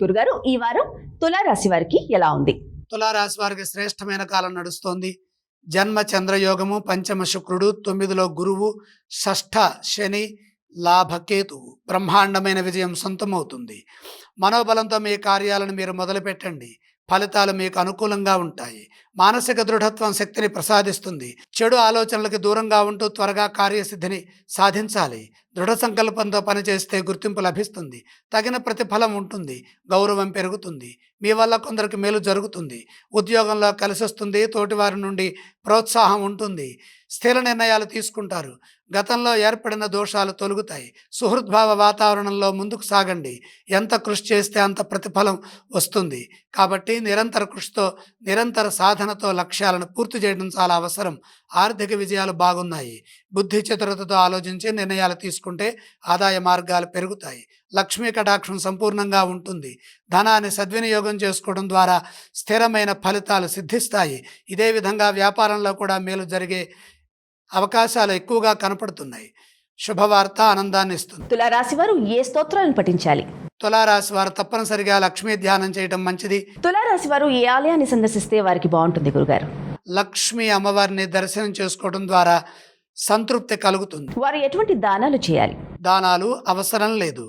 గురుగారు, ఈ వారం తులారాశి వారికి ఎలా ఉంది? తులారాశి వారికి శ్రేష్టమైన కాలం నడుస్తోంది. జన్మ చంద్రయోగము, పంచమ శుక్రుడు, 9లో గురువు, షష్ఠ శని, లాభకేతువు. బ్రహ్మాండమైన విజయం సొంతమవుతుంది. మనోబలంతో మీ కార్యాలను మీరు మొదలుపెట్టండి. ఫలితాలు మీకు అనుకూలంగా ఉంటాయి. మానసిక దృఢత్వం శక్తిని ప్రసాదిస్తుంది. చెడు ఆలోచనలకు దూరంగా ఉంటూ త్వరగా కార్యసిద్ధిని సాధించాలి. దృఢ సంకల్పంతో పనిచేస్తే గుర్తింపు లభిస్తుంది. తగిన ప్రతిఫలం ఉంటుంది. గౌరవం పెరుగుతుంది. మీ వల్ల కొందరికి మేలు జరుగుతుంది. ఉద్యోగంలో కలిసి వస్తుంది. తోటివారి నుండి ప్రోత్సాహం ఉంటుంది. స్థిర నిర్ణయాలు తీసుకుంటారు. గతంలో ఏర్పడిన దోషాలు తొలగుతాయి. సుహృద్భావ వాతావరణంలో ముందుకు సాగండి. ఎంత కృషి చేస్తే అంత ప్రతిఫలం వస్తుంది. కాబట్టి నిరంతర కృషితో, నిరంతర సాధనతో లక్ష్యాలను పూర్తి చేయడం చాలా అవసరం. ఆర్థిక విజయాలు బాగున్నాయి. బుద్ధి చతురతతో ఆలోచించి నిర్ణయాలు తీసుకుంటే ఆదాయ మార్గాలు పెరుగుతాయి. లక్ష్మీ కటాక్షం సంపూర్ణంగా ఉంటుంది. ధనాన్ని సద్వినియోగం చేసుకోవడం ద్వారా స్థిరమైన ఫలితాలు సిద్ధిస్తాయి. ఇదే విధంగా వ్యాపారంలో కూడా మేలు జరిగే అవకాశాలు ఎక్కువగా కనపడుతున్నాయి. శుభవార్త ఆనందాన్ని ఇస్తుంది. తులారాశి వారు ఏ స్తోత్రాలను పఠించాలి? తులారాశి వారు తప్పనిసరిగా లక్ష్మీ ధ్యానం చేయడం మంచిది. తులారాశి వారు ఏ ఆలయాన్ని సందర్శిస్తే వారికి బాగుంటుంది గురుగారు? లక్ష్మీ అమ్మవారిని దర్శనం చేసుకోవడం ద్వారా సంతృప్తి కలుగుతుంది. వారు ఎటువంటి దానాలు చేయాలి? దానాలు అవసరం లేదు.